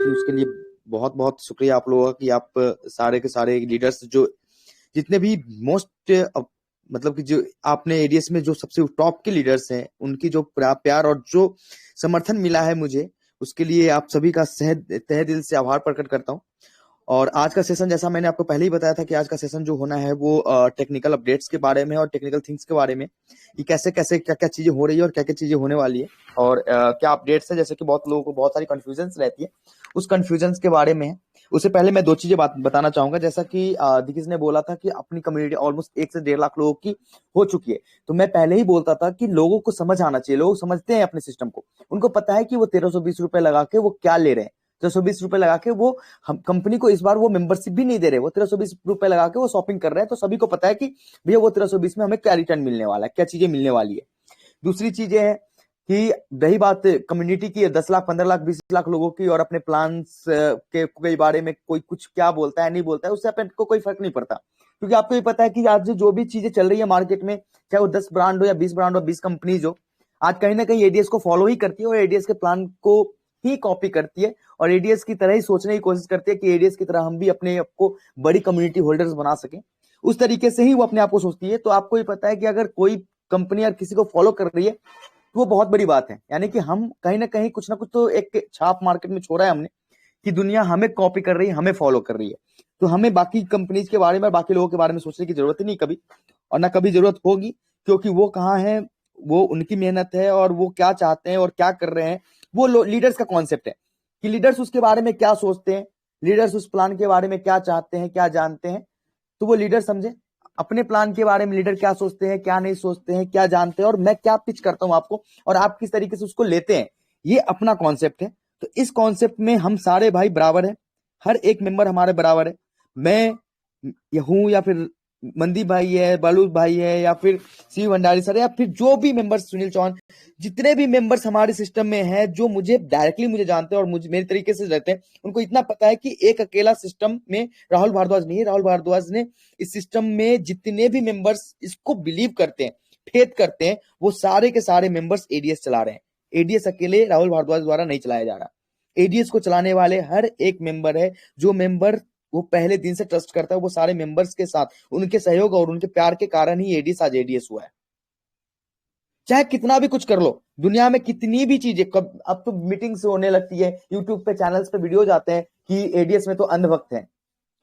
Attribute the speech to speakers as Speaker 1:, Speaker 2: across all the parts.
Speaker 1: थी, उसके लिए बहुत बहुत शुक्रिया आप लोगों का कि आप सारे के सारे लीडर्स जो जितने भी मोस्ट मतलब कि जो आपने एडीएस में जो सबसे टॉप के लीडर्स हैं, उनकी जो प्यार और जो समर्थन मिला है मुझे, उसके लिए आप सभी का तहे दिल से आभार प्रकट करता हूँ। और आज का सेशन, जैसा मैंने आपको पहले ही बताया था कि आज का सेशन जो होना है वो टेक्निकल अपडेट्स के बारे में और टेक्निकल थिंग्स के बारे में, कि कैसे कैसे क्या क्या चीजें हो रही है और क्या क्या चीजें होने वाली है और क्या अपडेट्स है। जैसे कि बहुत लोगों को बहुत सारी कंफ्यूजन रहती है, उस कंफ्यूजन के बारे में है। उससे पहले मैं दो चीजें बताना चाहूंगा। जैसा कि दिग्गज ने बोला था कि अपनी कम्युनिटी ऑलमोस्ट 1 से 1.5 लाख लोगों की हो चुकी है, तो मैं पहले ही बोलता था कि लोगों को समझ आना चाहिए। लोग समझते हैं अपने सिस्टम को, उनको पता है कि वो 1320 रुपए लगा के वो क्या ले रहे हैं। 1320 रुपए लगा के वो हम कंपनी को इस बार वो मेंबरशिप भी नहीं दे रहे, वो 1320 रुपए लगा के वो शॉपिंग कर रहे हैं। तो सभी को पता है कि भैया वो 1320 में हमें क्या रिटर्न मिलने वाला है, क्या चीजें मिलने वाली है। दूसरी चीज ये है कि रही बात कम्युनिटी की, 10 लाख 15 लाख 20 लाख लोगों की, और अपने प्लान्स के बारे में कोई कुछ क्या बोलता है नहीं बोलता है, उससे अपन को कोई फर्क नहीं पड़ता। क्योंकि आपको ये पता है कि आज जो भी चीजें चल रही है मार्केट में, चाहे वो 10 ब्रांड हो या 20 ब्रांड हो, 20 कंपनीज हो, आज कहीं ना कहीं एडीएस को फॉलो ही करती है और एडीएस के प्लान को ही कॉपी करती है और एडीएस की तरह ही सोचने की कोशिश करती है कि एडीएस की तरह हम भी अपने आप को बड़ी कम्युनिटी होल्डर्स बना सके। उस तरीके से ही वो अपने आप को सोचती है। तो आपको ये पता है कि अगर कोई कंपनी या किसी को फॉलो कर रही है तो वो बहुत बड़ी बात है। यानी कि हम कहीं ना कहीं कुछ ना कुछ तो एक छाप मार्केट में छोड़ा है हमने, कि दुनिया हमें कॉपी कर रही है, हमें फॉलो कर रही है। तो हमें बाकी कंपनीज के बारे में, बाकी लोगों के बारे में सोचने की जरूरत ही नहीं कभी, और ना कभी जरूरत होगी। क्योंकि वो कहाँ है, वो उनकी मेहनत है और वो क्या चाहते हैं और क्या कर रहे हैं, वो लीडर्स का कॉन्सेप्ट है कि लीडर्स उसके बारे में क्या सोचते हैं, लीडर्स उस प्लान के बारे में क्या चाहते हैं, क्या जानते हैं। तो वो लीडर समझे अपने प्लान के बारे में, लीडर क्या सोचते हैं, क्या नहीं सोचते हैं, क्या जानते हैं, और मैं क्या पिच करता हूं आपको और आप किस तरीके से उसको लेते हैं, ये अपना कॉन्सेप्ट है। तो इस कॉन्सेप्ट में हम सारे भाई बराबर है, हर एक मेंबर हमारे बराबर है। मैं हूं या फिर मनदीप भाई है, बालू भाई है, या फिर शिव भंडारी सर, या फिर जो भी मेंबर्स, सुनील चौहान, जितने भी मेंबर्स हमारे सिस्टम में हैं, जो मुझे डायरेक्टली मुझे जानते हैं और मुझे मेरे तरीके से रहते हैं, उनको इतना पता है कि एक अकेला सिस्टम में राहुल भारद्वाज नहीं है। राहुल भारद्वाज ने इस सिस्टम में जितने भी मेंबर्स इसको बिलीव करते हैं, फेथ करते हैं, वो सारे के सारे मेंबर्स एडीएस चला रहे हैं। एडीएस अकेले राहुल भारद्वाज द्वारा नहीं चलाया जा रहा। एडीएस को चलाने वाले हर एक मेंबर है, जो मेंबर वो पहले दिन से ट्रस्ट करता है, वो सारे मेंबर्स के साथ उनके सहयोग और उनके प्यार के कारण ही एडीएस आज एडीएस हुआ है। चाहे कितना भी कुछ कर लो, दुनिया में कितनी भी चीजें, अब तो मीटिंग्स होने लगती है, यूट्यूब पे चैनल्स पे वीडियोज आते हैं कि एडीएस में तो अंधभक्त हैं,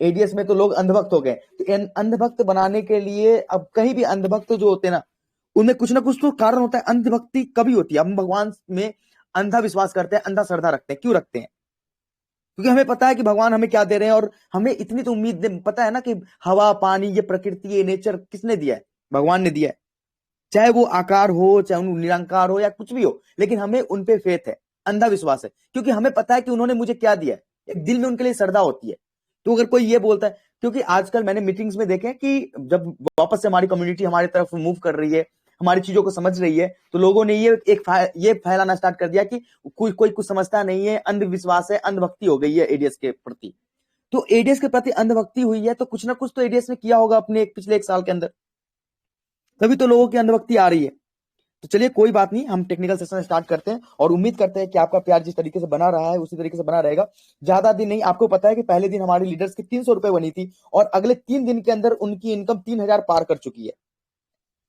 Speaker 1: एडीएस में तो लोग अंधभक्त हो गए। तो अंधभक्त बनाने के लिए अब कहीं भी अंधभक्त जो होते हैं ना, उनमें कुछ ना कुछ तो कारण होता है। अंधभक्ति कभी होती है, हम भगवान में अंधा विश्वास करते हैं, अंधा श्रद्धा रखते हैं। क्यों रखते हैं? क्योंकि हमें पता है कि भगवान हमें क्या दे रहे हैं, और हमें इतनी तो उम्मीद पता है ना कि हवा पानी, ये प्रकृति, ये नेचर किसने दिया है? भगवान ने दिया है। चाहे वो आकार हो, चाहे उन निरंकार हो, या कुछ भी हो, लेकिन हमें उन पे फेथ है, अंधा विश्वास है, क्योंकि हमें पता है कि उन्होंने मुझे क्या दिया है। एक दिल में उनके लिए श्रद्धा होती है। तो अगर कोई ये बोलता है, क्योंकि आजकल मैंने मीटिंग्स में देखे कि जब वापस से हमारी कम्युनिटी हमारी तरफ मूव कर रही है, हमारी चीजों को समझ रही है, तो लोगों ने ये फैलाना स्टार्ट कर दिया कि कोई कुछ समझता नहीं है, अंधविश्वास है, अंधभक्ति हो गई है एडीएस के प्रति। तो एडीएस के प्रति अंधभक्ति हुई है, तो कुछ ना कुछ तो एडीएस ने किया होगा अपने पिछले 1 साल के अंदर, तभी तो लोगों की अंधभक्ति आ रही है। तो चलिए कोई बात नहीं, हम टेक्निकल सेशन स्टार्ट करते हैं और उम्मीद करते हैं कि आपका प्यार जिस तरीके से बना रहा है उसी तरीके से बना रहेगा। ज्यादा दिन नहीं, आपको पता है कि पहले दिन हमारे लीडर्स की 300 रुपए बनी थी और अगले 3 दिन के अंदर उनकी इनकम 3000 पार कर चुकी है।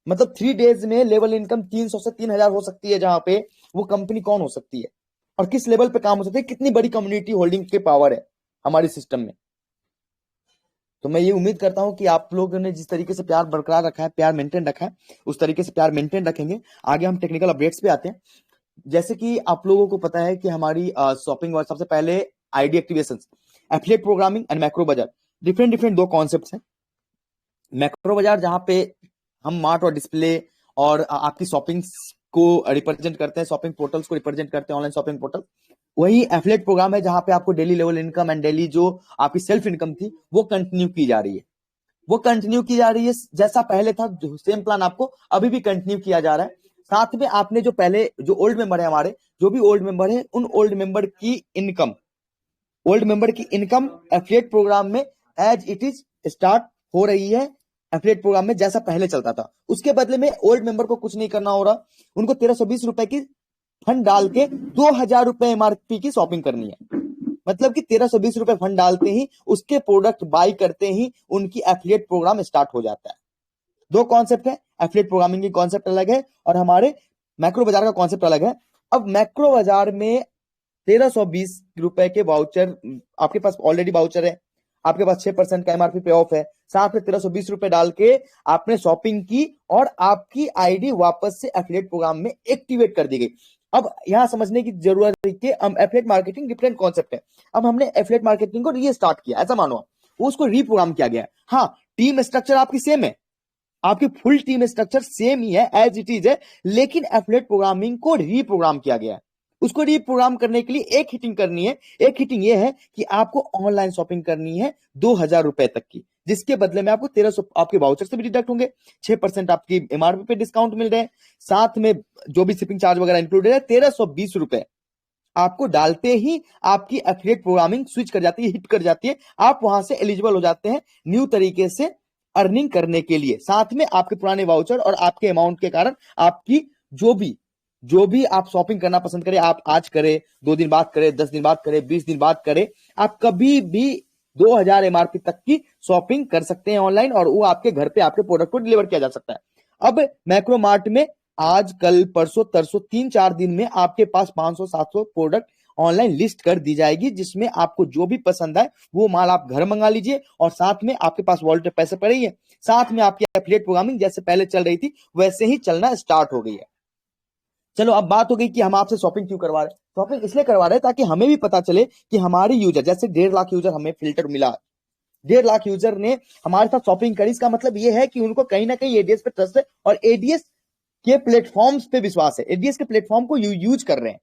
Speaker 1: मतलब 3 डेज में लेवल इनकम 300 से 3000 हो सकती है, जहां पे वो कंपनी कौन हो सकती है और किस लेवल पे काम हो सकती है, कितनी बड़ी कम्युनिटी होल्डिंग के पावर है हमारे सिस्टम में। तो मैं ये उम्मीद करता हूं कि आप लोगों ने जिस तरीके से प्यार बरकरार रखा है, प्यार मेंटेन रखा है, उस तरीके से प्यार मेंटेन रखेंगे। आगे हम टेक्निकल अपडेट्स पे आते हैं। जैसे कि आप लोगों को पता है कि हमारी शॉपिंग और सबसे पहले ID activation, affiliate programming and macro बाजार, डिफरेंट डिफरेंट 2 कॉन्सेप्ट्स हैं। मैक्रो बाजार जहां पे हम मार्ट और डिस्प्ले और आपकी शॉपिंग्स को रिप्रेजेंट करते हैं, शॉपिंग पोर्टल्स को रिप्रेजेंट करते हैं, ऑनलाइन शॉपिंग पोर्टल। वही एफिलिएट प्रोग्राम है जहां पे आपको daily level income and daily जो आपकी सेल्फ इनकम थी वो कंटिन्यू की जा रही है। वो कंटिन्यू की जा रही है जैसा पहले था, सेम प्लान आपको अभी भी कंटिन्यू किया जा रहा है। साथ में आपने जो पहले जो ओल्ड मेंबर है, हमारे जो भी ओल्ड मेंबर है, उन ओल्ड मेंबर की इनकम, एफिलिएट प्रोग्राम में एज इट इज स्टार्ट हो रही है। एफिलिएट प्रोग्राम में जैसा पहले चलता था, उसके बदले में ओल्ड मेंबर को कुछ नहीं करना हो रहा। उनको 1320 रुपए की फंड डाल के 2000 रुपए एमआरपी की शॉपिंग करनी है। मतलब कि 1320 रुपए फंड डालते ही, उसके प्रोडक्ट बाय करते ही उनकी एफिलिएट प्रोग्राम स्टार्ट हो जाता है। दो कॉन्सेप्ट है, एफिलिएट प्रोग्रामिंग की कॉन्सेप्ट अलग है और हमारे मैक्रो बाजार का कॉन्सेप्ट अलग है। अब मैक्रो बाजार में 1320 रुपए के वाउचर, आपके पास ऑलरेडी वाउचर है, आपके पास 6% का एमआरपी पे ऑफ है, साथ में 1320 रुपए डाल के आपने शॉपिंग की और आपकी आईडी वापस से एफिलिएट प्रोग्राम में एक्टिवेट कर दी गई। अब यहां समझने की जरूरत है कि एफिलिएट मार्केटिंग डिफरेंट कॉन्सेप्ट है। अब हमने एफिलिएट मार्केटिंग को रीस्टार्ट किया, ऐसा मानो उसको रीप्रोग्राम किया गया। हाँ, टीम स्ट्रक्चर आपकी सेम है, आपकी फुल टीम स्ट्रक्चर सेम ही है, एज इट इज है, लेकिन एफिलिएट प्रोग्रामिंग को रीप्रोग्राम किया गया है। उसको रीप्रोग्राम करने के लिए एक हिटिंग करनी है। एक हिटिंग ये है कि आपको ऑनलाइन शॉपिंग करनी है 2000 रुपए तक की, जिसके बदले में आपको 1300 आपके वाउचर से भी डिडक्ट होंगे, 6% आपकी एमआरपी पे डिस्काउंट मिल रहे हैं, साथ में जो भी शिपिंग चार्ज वगैरह इंक्लूडेड है, 1320 रुपए आपको डालते ही आपकी एफिलिएट प्रोग्रामिंग स्विच कर जाती है, हिट कर जाती है, आप वहां से एलिजिबल हो जाते हैं न्यू तरीके से अर्निंग करने के लिए। साथ में आपके पुराने वाउचर और आपके अमाउंट के कारण आपकी जो भी आप शॉपिंग करना पसंद करें, आप आज करें, 2 दिन बाद करें, 10 दिन बाद करें, 20 दिन बाद करें, आप कभी भी 2000 एमआरपी तक की शॉपिंग कर सकते हैं ऑनलाइन और वो आपके घर पे आपके प्रोडक्ट को डिलीवर किया जा सकता है। अब मैक्रो मार्ट में आज कल परसों तरसों 3-4 दिन में आपके पास 500-700 प्रोडक्ट ऑनलाइन लिस्ट कर दी जाएगी, जिसमें आपको जो भी पसंद आए वो माल आप घर मंगा लीजिए और साथ में आपके पास वॉलेट में पैसे पड़े ही है, साथ में आपकी एफिलिएट प्रोग्रामिंग जैसे पहले चल रही थी वैसे ही चलना स्टार्ट हो गई है। चलो अब बात हो गई कि हम आपसे शॉपिंग क्यों करवा रहे हैं। शॉपिंग इसलिए करवा रहे हैं ताकि हमें भी पता चले कि हमारे यूजर, जैसे 1.5 लाख यूजर हमें फिल्टर मिला, 1.5 लाख यूजर ने हमारे साथ शॉपिंग करी, इसका मतलब ये है कि उनको कहीं ना कहीं एडीएस पे ट्रस्ट है और एडीएस के प्लेटफॉर्म्स पे विश्वास है, एडीएस के प्लेटफॉर्म को यूज कर रहे हैं।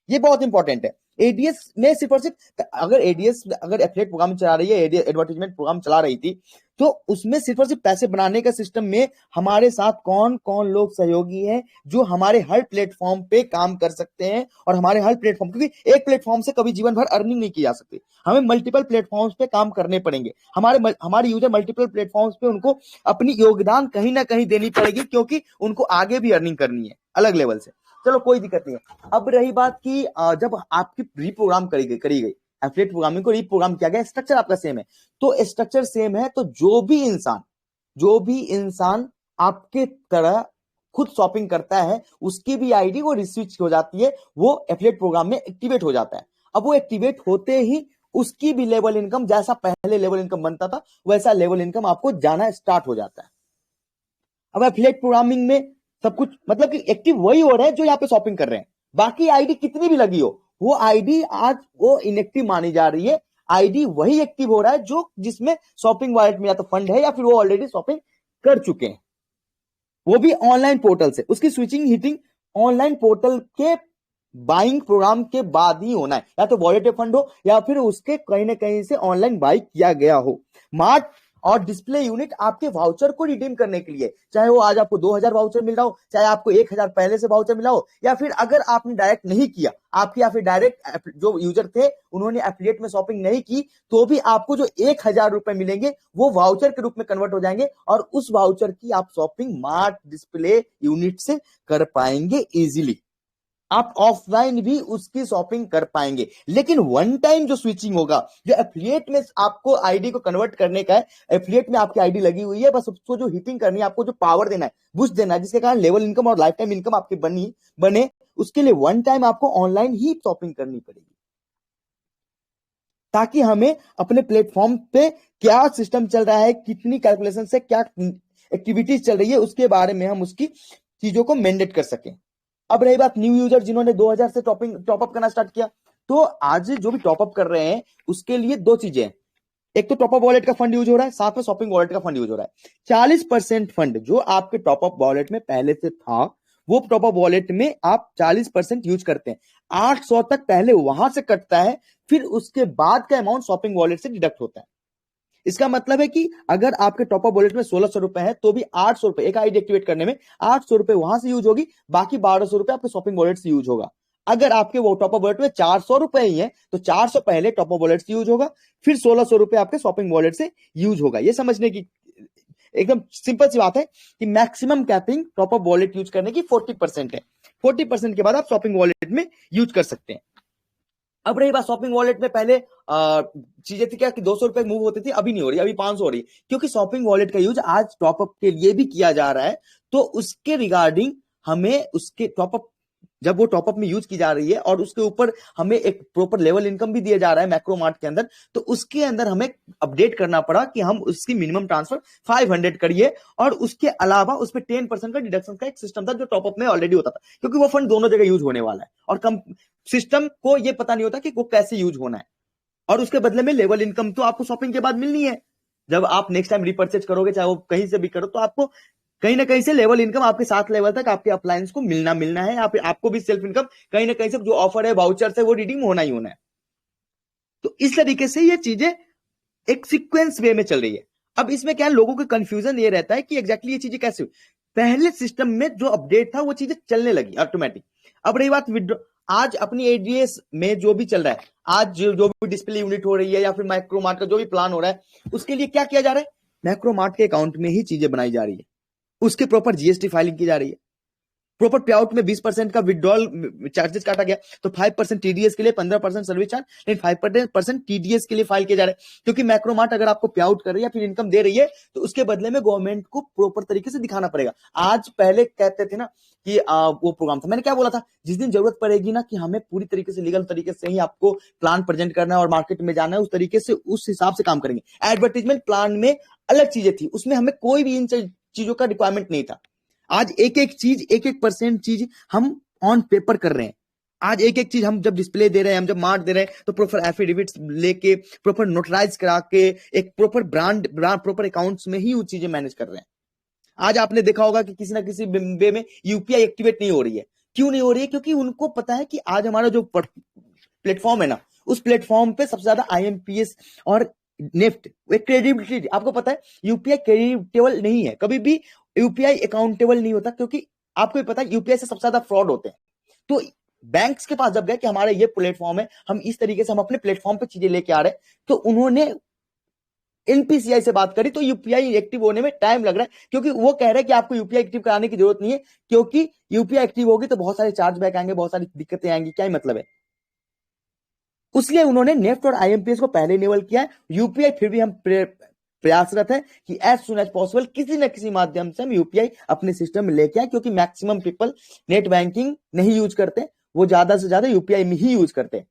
Speaker 1: ये बहुत इंपॉर्टेंट है। एडीएस में सिर्फ और सिर्फ अगर एफिलिएट प्रोग्राम चला रही है, एडवर्टाइजमेंट प्रोग्राम चला रही थी, तो उसमें सिर्फ और सिर्फ पैसे बनाने का सिस्टम में हमारे साथ कौन कौन लोग सहयोगी हैं जो हमारे हर प्लेटफॉर्म पे काम कर सकते हैं और हमारे हर प्लेटफॉर्म, क्योंकि एक प्लेटफॉर्म से कभी जीवन भर अर्निंग नहीं की जा सकती, हमें मल्टीपल प्लेटफॉर्म्स पे काम करने पड़ेंगे। हमारे यूजर मल्टीपल प्लेटफॉर्म्स पे उनको अपनी योगदान कहीं ना कहीं देनी पड़ेगी, क्योंकि उनको आगे भी अर्निंग करनी है अलग लेवल से। चलो कोई दिक्कत नहीं है। अब रही बात की जब आपकी रीप्रोग्राम करी गई एफिलिएट प्रोग्रामिंग को रीप्रोग्राम किया गया, स्ट्रक्चर आपका सेम है, तो स्ट्रक्चर सेम है, तो जो भी इंसान आपके तरह खुद शॉपिंग करता है उसकी भी आईडी वो रिस्विच हो जाती है, वो एफिलिएट प्रोग्राम में एक्टिवेट हो जाता है। अब वो एक्टिवेट होते ही उसकी भी लेवल इनकम, जैसा पहले लेवल इनकम बनता था वैसा लेवल इनकम आपको जाना स्टार्ट हो जाता है। अब एफिलिएट प्रोग्रामिंग में सब कुछ मतलब कि एक्टिव वही हो रहा है जो यहाँ पे शॉपिंग कर रहे हैं, बाकी आईडी कितनी भी लगी हो वो आईडी आज वो इनएक्टिव मानी जा रही है। आईडी वही एक्टिव हो रहा है जो जिसमें शॉपिंग वॉलेट में या तो फंड है या फिर वो ऑलरेडी शॉपिंग कर चुके हैं, वो भी ऑनलाइन पोर्टल से। उसकी स्विचिंग हिटिंग ऑनलाइन पोर्टल के बाइंग प्रोग्राम के बाद ही होना है, या तो वॉलेट फंड हो या फिर उसके कहीं ना कहीं से ऑनलाइन बाई किया गया हो। मार्ट और डिस्प्ले यूनिट आपके वाउचर को रिडीम करने के लिए, चाहे वो आज आपको 2000 वाउचर मिल रहा हो, चाहे आपको 1000 पहले से वाउचर मिला हो, या फिर अगर आपने डायरेक्ट नहीं किया, आपकी या फिर डायरेक्ट जो यूजर थे उन्होंने एफिलिएट में शॉपिंग नहीं की, तो भी आपको जो 1000 रुपए मिलेंगे वो वाउचर के रूप में कन्वर्ट हो जाएंगे और उस वाउचर की आप शॉपिंग मार्ट डिस्प्ले यूनिट से कर पाएंगे इजीली। आप ऑफलाइन भी उसकी शॉपिंग कर पाएंगे, लेकिन वन टाइम जो स्विचिंग होगा, जो एफिलिएट में आपको आईडी को कन्वर्ट करने का है, एफिलिएट में आपकी आईडी लगी हुई है, बस उसको जो हिटिंग करनी है, आपको जो पावर देना है, बूस्ट देना है, जिसके कारण लेवल इनकम और लाइफ टाइम इनकम आपकी बने, उसके लिए वन टाइम आपको ऑनलाइन ही शॉपिंग करनी पड़ेगी, ताकि हमें अपने प्लेटफॉर्म पे क्या सिस्टम चल रहा है, कितनी कैलकुलेशन से क्या एक्टिविटीज चल रही है, उसके बारे में हम उसकी चीजों को मैंडेट कर सकें। अब रही बात न्यू यूजर जिन्होंने 2000 से टॉपअप करना स्टार्ट किया, तो आज जो भी टॉपअप कर रहे हैं उसके लिए दो चीजें हैं, एक तो टॉपअप वॉलेट का फंड यूज हो रहा है, साथ में शॉपिंग वॉलेट का फंड यूज हो रहा है। 40% फंड जो आपके टॉपअप वॉलेट में पहले से था, वो टॉपअप वॉलेट में आप 40% यूज करते हैं, 800 तक पहले वहां से कटता है, फिर उसके बाद का अमाउंट शॉपिंग वॉलेट से डिडक्ट होता है। इसका मतलब है कि अगर आपके टॉपअप वॉलेट में 1600 रुपए है, तो भी 800 रुपए एक आईडी एक्टिवेट करने में 800 रुपए वहां से यूज होगी, बाकी 1200 रुपए आपके शॉपिंग वॉलेट से यूज होगा। अगर आपके वो टॉपअप वॉलेट में 400 रुपए ही है, तो 400 पहले टॉपअप वॉलेट से यूज होगा, फिर 1600 रुपए आपके शॉपिंग वॉलेट से यूज होगा। ये समझने की एकदम सिंपल सी बात है कि maximum capping top up wallet use करने की 40% है, 40% के बाद आप शॉपिंग वॉलेट में यूज कर सकते हैं। अब रही बात शॉपिंग वॉलेट में, पहले चीजें थी क्या कि 200 रुपए मूव होती थी, अभी नहीं हो रही, अभी 500 हो रही है, क्योंकि शॉपिंग वॉलेट का यूज आज टॉपअप के लिए भी किया जा रहा है। तो उसके रिगार्डिंग हमें उसके टॉपअप, जब वो टॉपअप में यूज की जा रही है और उसके ऊपर हमें एक प्रॉपर लेवल इनकम भी दिया जा रहा है मैक्रो मार्ट के अंदर, तो उसके अंदर हमें अपडेट करना पड़ा कि हम उसकी मिनिमम ट्रांसफर 500 करिए, और उसके अलावा उसमें 10% का डिडक्शन का एक सिस्टम था जो टॉपअप में ऑलरेडी होता था, क्योंकि वो फंड दोनों जगह यूज होने वाला है और कम सिस्टम को ये पता नहीं होता कि वो कैसे यूज होना है। और उसके बदले में लेवल इनकम तो आपको शॉपिंग के बाद मिलनी है। जब आप नेक्स्ट टाइम रिपर्चेज करोगे, चाहे वो कहीं से भी करो, तो आपको कहीं ना कहीं से लेवल इनकम आपके 7 लेवल तक आपके अप्लायंस को मिलना है, या फिर आपको भी सेल्फ इनकम कहीं ना कहीं से जो ऑफर है, वाउचर है, वो रिडीम होना ही होना है। तो इस तरीके से ये चीजें एक सीक्वेंस वे में चल रही है। अब इसमें क्या है, लोगों का कंफ्यूजन ये रहता है कि एग्जैक्टली ये चीजें कैसे हुई। पहले सिस्टम में जो अपडेट था वो चीजें चलने लगी ऑटोमेटिक। अब रही बात विड्रॉ, आज अपनी एडीएस में जो भी चल रहा है, आज जो भी डिस्प्ले यूनिट हो रही है या फिर माइक्रोमार्ट का जो भी प्लान हो रहा है, उसके लिए क्या किया जा रहा है, माइक्रोमार्ट के अकाउंट में ही चीजें बनाई जा रही है, उसके प्रॉपर जीएसटी फाइलिंग की जा रही है, प्रॉपर पे आउट में 20% का विड्रॉल चार्जेस काटा गया, तो 5% टीडीएस के लिए, 15% सर्विस चार्ज, लेकिन 5% टीडीएस के लिए फाइल किए जा रहे हैं, क्योंकि मैक्रोमार्ट अगर आपको पे आउट कर रही है या फिर इनकम दे रही है, तो उसके बदले में गवर्नमेंट को प्रॉपर तरीके से दिखाना पड़ेगा। आज पहले कहते थे ना कि वो प्रोग्राम था, मैंने क्या बोला था, जिस दिन जरूरत पड़ेगी ना कि हमें पूरी तरीके से लीगल तरीके से ही आपको प्लान प्रेजेंट करना है और मार्केट में जाना है, उस तरीके से उस हिसाब से काम करेंगे। एडवर्टीजमेंट प्लान में अलग चीजें थी, उसमें हमें कोई भी इन चीजों का रिक्वायरमेंट नहीं था। आज एक एक चीज, एक एक परसेंट चीज हम ऑन पेपर कर रहे हैं। आज एक एक चीज हम जब डिस्प्ले दे रहे हैं, हम जब मार्क दे रहे हैं, तो प्रॉपर एफिडेविट्स लेके, प्रॉपर नोटराइज करा के, एक प्रॉपर ब्रांड प्रॉपर अकाउंट्स में ही वो चीजें मैनेज कर रहे हैं। आज आपने देखा होगा कि किसी ना किसी वे में यूपीआई एक्टिवेट नहीं हो रही है। क्यों नहीं हो रही है? क्योंकि उनको पता है कि आज हमारा जो प्लेटफॉर्म है ना, उस प्लेटफॉर्म पे सबसे ज्यादा आईएमपीएस और नेफ्ट, क्रेडिबिलिटी, आपको पता है यूपीआई क्रेडिटेबल नहीं है, कभी भी यूपीआई अकाउंटेबल नहीं होता, क्योंकि आपको भी पता है यूपीआई से सबसे ज्यादा फ्रॉड होते हैं। तो बैंक्स के पास जब गए कि हमारा ये प्लेटफॉर्म है, हम इस तरीके से हम अपने प्लेटफॉर्म पे चीजें लेके आ रहे हैं, तो उन्होंने एनपीसीआई से बात करी, तो यूपीआई एक्टिव होने में टाइम लग रहा है, क्योंकि वो कह रहे हैं कि आपको यूपीआई एक्टिव कराने की जरूरत नहीं है, क्योंकि यूपीआई एक्टिव होगी तो बहुत सारे चार्जबैक आएंगे, बहुत सारी दिक्कतें आएंगी, क्या ही मतलब है। इसलिए उन्होंने नेफ्ट और आईएमपीएस को पहले इनेबल किया है। यूपीआई फिर भी हम प्रयासरत है कि एज सुन एज पॉसिबल किसी न किसी माध्यम से हम यूपीआई अपने सिस्टम में लेके आए, क्योंकि मैक्सिमम पीपल नेट बैंकिंग नहीं यूज करते, वो ज्यादा से ज्यादा यूपीआई में ही यूज करते हैं।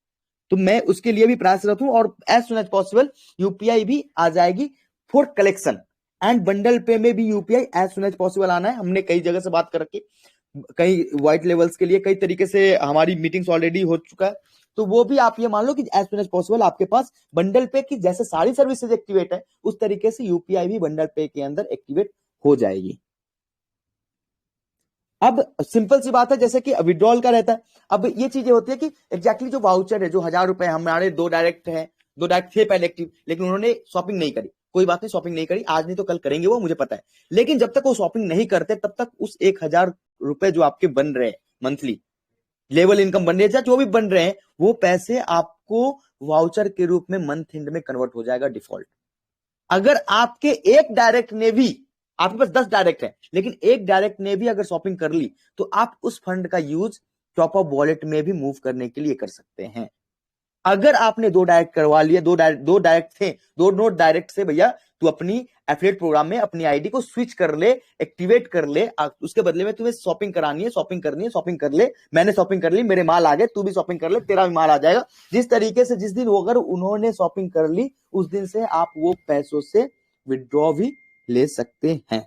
Speaker 1: तो मैं उसके लिए भी प्रयासरत हूं, और as soon as possible UPI भी आ जाएगी for collection and bundle pay में भी UPI as soon as possible आना है। हमने कई जगह से बात कर रखी, कई व्हाइट लेवल्स के लिए कई तरीके से हमारी मीटिंग्स ऑलरेडी हो चुका है, तो वो भी आप ये मान लो कि एज सुन एज पॉसिबल आपके पास बंडल पे की जैसे सारी सर्विसेज एक्टिवेट है, उस तरीके से यूपीआई भी बंडल पे के अंदर एक्टिवेट हो जाएगी। अब सिंपल सी बात है, जैसे कि विड्रॉल का रहता है, अब ये चीजें होती है कि एग्जैक्टली जो वाउचर है, जो 1000 रुपए हमारे 2 डायरेक्ट है, 2 डायरेक्ट थे पहले एक्टिव, लेकिन उन्होंने शॉपिंग नहीं करी, कोई बात नहीं, शॉपिंग नहीं करी, आज नहीं तो कल करेंगे, वो मुझे पता है, लेकिन जब तक वो शॉपिंग नहीं करते तब तक उस 1000 रुपए जो आपके बन रहे हैं मंथली लेवल इनकम बन रही है, जो भी बन रहे हैं, वो पैसे आपको वाउचर के रूप में मंथ एंड में कन्वर्ट हो जाएगा डिफॉल्ट। अगर आपके एक डायरेक्ट ने भी, आपके पास 10 डायरेक्ट है, लेकिन एक डायरेक्ट ने भी अगर शॉपिंग कर ली, तो आप उस फंड का यूज टॉप अप वॉलेट में भी मूव करने के लिए कर सकते हैं। अगर आपने 2 डायरेक्ट करवा लिया, दो डायरेक्ट थे, 2 नोट डायरेक्ट से भैया तू अपनी एफिलिएट प्रोग्राम में अपनी आईडी को स्विच कर ले, एक्टिवेट कर ले, उसके बदले में तुम्हें शॉपिंग करानी है, शॉपिंग करनी है, शॉपिंग कर ले, मैंने शॉपिंग कर ली, मेरे माल आ गए, तू भी शॉपिंग कर ले, तेरा भी माल आ जाएगा। जिस तरीके से जिस दिन अगर उन्होंने शॉपिंग कर ली, उस दिन से आप वो पैसों से विड्रॉ भी ले सकते हैं।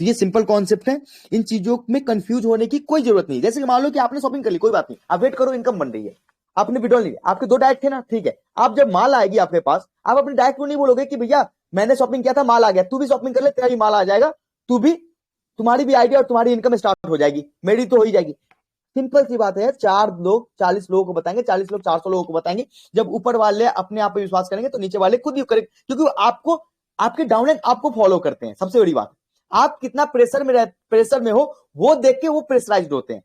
Speaker 1: तो ये सिंपल कॉन्सेप्ट है, इन चीजों में कंफ्यूज होने की कोई जरूरत नहीं। जैसे कि मान लो कि आपने शॉपिंग कर ली, कोई बात नहीं, आप वेट करो, इनकम बन रही है, आपने विड्रॉल नहीं लिया, आपके 2 डायरेक्ट थे ना, ठीक है, आप जब माल आएगी आपके पास, आप अपने डायरेक्ट को नहीं बोलोगे कि भैया मैंने शॉपिंग किया था, माल आ गया, तू भी शॉपिंग कर ले, तेरा भी माल आ जाएगा, तू भी, तुम्हारी भी आईडी और तुम्हारी इनकम स्टार्ट हो जाएगी, मेरी तो हो ही जाएगी। सिंपल सी बात है, 4 लोग 40 लोगों को बताएंगे, 40 लोग 400 लोगों को बताएंगे। जब ऊपर वाले अपने आप पे विश्वास करेंगे, तो नीचे वाले खुद ही करेंगे, क्योंकि आपको, आपके डाउनलाइन आपको फॉलो करते हैं। सबसे बड़ी बात, आप कितना प्रेशर में हो, वो देख के वो प्रेशराइज्ड होते हैं।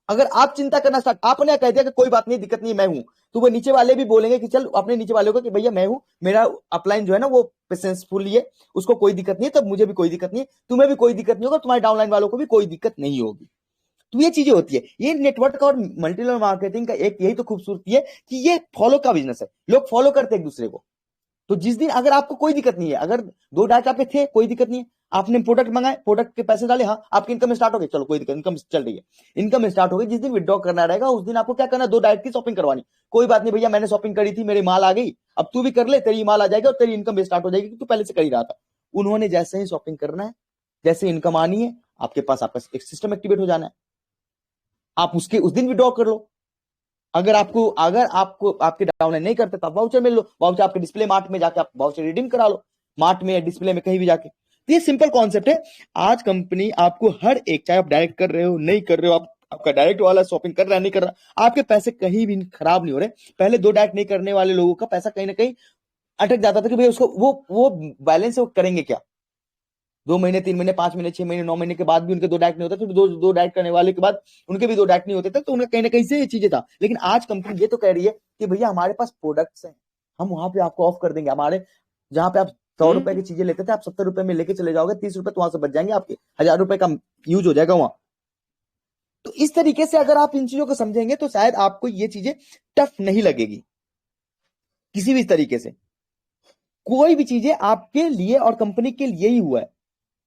Speaker 1: अगर आप चिंता करना स्टार्ट, आपने कह दिया कि कोई बात नहीं, दिक्कत नहीं, मैं हूं, तो वो नीचे वाले भी बोलेंगे कि चल अपने नीचे वाले को कि भैया मैं हूं, मेरा अपलाइन जो है ना वो पेशेंसफुल है, उसको कोई दिक्कत नहीं है, तब मुझे भी कोई दिक्कत नहीं है, तुम्हें भी कोई दिक्कत नहीं होगा, तुम्हारे डाउनलाइन वालों को भी कोई दिक्कत नहीं होगी। तो ये चीजें होती है। ये नेटवर्क और मल्टी लेवल मार्केटिंग का एक यही तो खूबसूरती है कि ये फॉलो का बिजनेस है, लोग फॉलो करते हैं एक दूसरे को। तो जिस दिन अगर आपको कोई दिक्कत नहीं है, अगर दो डाटा पे थे कोई दिक्कत नहीं है, आपने प्रोडक्ट मंगाए, प्रोडक्ट के पैसे डाले, हाँ आपकी इनकम स्टार्ट हो गई, चलो कोई दिक्कत, इनकम चल रही है, इनकम स्टार्ट हो गई। जिस दिन विड्रॉ करना रहेगा उस दिन आपको क्या करना, दो डायरेक्ट की शॉपिंग करवानी। कोई बात नहीं भैया, मैंने शॉपिंग करी थी, मेरी माल आ गई, अब तू भी कर ले, तेरी माल आ जाएगी और तेरी इनकम भी स्टार्ट हो जाएगी, तू पहले से कर ही रहा था। उन्होंने जैसे ही शॉपिंग करना है, जैसे इनकम आनी है, आपके पास आपका एक सिस्टम एक्टिवेट हो जाना है, आप उसके उस दिन विड्रॉ कर लो। अगर आपको आपके डाउनलाइन नहीं करते तो आप वाउचर मिल लो, वाउचर आपके डिस्प्ले मार्ट में जाके आप वाउचर रिडीम करा लो, मार्ट में या डिस्प्ले में कहीं भी जाके। तो ये सिंपल कॉन्सेप्ट है। आज कंपनी आपको हर एक, चाहे आप डायरेक्ट कर रहे हो नहीं कर रहे हो, आप आपका डायरेक्ट वाला शॉपिंग कर रहा है नहीं कर रहा, आपके पैसे कहीं भी खराब नहीं हो रहे। पहले दो डायरेक्ट नहीं करने वाले लोगों का पैसा कहीं ना कहीं अटक जाता था कि भाई उसको वो बैलेंस वो करेंगे क्या, 2 महीने 3 महीने 5 महीने 6 महीने 9 महीने के बाद भी उनके दो डायरेक्ट नहीं होते थे, दो दो डायरेक्ट करने वाले के बाद उनके भी दो डायरेक्ट नहीं होते थे, तो उनका कहीं ना कहीं से ये चीजें था। लेकिन आज कंपनी ये तो कह रही है कि भैया हमारे पास प्रोडक्ट्स हैं, हम वहां पे आपको ऑफ कर देंगे। हमारे जहां पे आप 100 रुपए की चीजें लेते थे, आप 70 रुपए में लेके चले जाओगे, 30 रुपए तो वहां से बच जाएंगे, आपके 1000 रुपए का यूज हो जाएगा वहां। तो इस तरीके से अगर आप इन चीजों को समझेंगे तो शायद आपको ये चीजें टफ नहीं लगेगी किसी भी तरीके से। कोई भी चीजें आपके लिए और कंपनी के लिए ही हुआ है।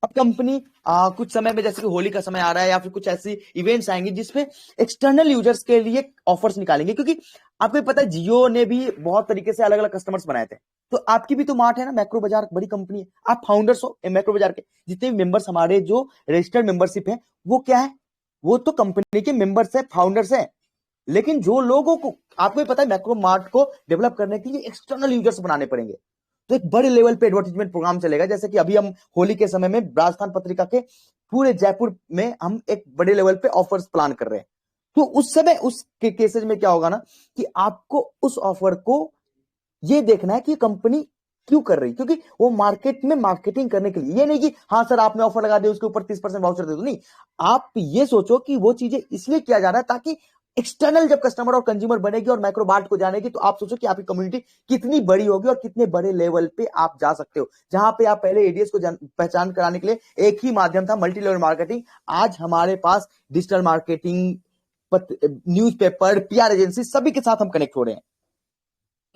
Speaker 1: अब कंपनी कुछ समय में, जैसे कि होली का समय आ रहा है या फिर कुछ ऐसी इवेंट्स आएंगे जिसपे एक्सटर्नल यूजर्स के लिए ऑफर्स निकालेंगे, क्योंकि आपको पता है जियो ने भी बहुत तरीके से अलग अलग कस्टमर्स बनाए थे। तो आपकी भी तो मार्ट है ना, मैक्रो बाजार बड़ी कंपनी है, आप फाउंडर्स हो मैक्रो बाजार के। जितने भी मेंबर्स हमारे जो रजिस्टर्ड मेंबरशिप है वो क्या है, वो तो कंपनी के मेंबर्स है, फाउंडर्स है। लेकिन जो लोगों को, आपको भी पता है मैक्रो मार्ट को डेवलप करने के लिए एक्सटर्नल यूजर्स बनाने पड़ेंगे। तो एक बड़े लेवल पे एडवर्टाइजमेंट प्रोग्राम चलेगा, जैसे कि अभी हम होली के समय में राजस्थान पत्रिका के पूरे जयपुर में हम एक बड़े लेवल पे ऑफर्स प्लान कर रहे हैं। तो उस समय उस केसेज में क्या होगा ना कि आपको उस ऑफर को ये देखना है कि कंपनी क्यों कर रही, क्योंकि वो मार्केट में मार्केटिंग करने के लिए, ये नहीं कि हाँ सर आपने ऑफर लगा दिया उसके ऊपर 30% वाउचर दे दो, नहीं। आप ये सोचो कि वो चीजें इसलिए किया जा रहा है ताकि एक्सटर्नल जब कस्टमर और कंज्यूमर बनेगी और माइक्रोबार्ट को जानेगी, तो आप सोचो कि आपकी कम्युनिटी कितनी बड़ी होगी और कितने बड़े लेवल पे आप जा सकते हो। जहां पे आप पहले एडीएस को पहचान कराने के लिए एक ही माध्यम था, मल्टी लेवल मार्केटिंग। आज हमारे पास digital marketing, newspaper, PR agency, सभी के साथ हम कनेक्ट हो रहे हैं।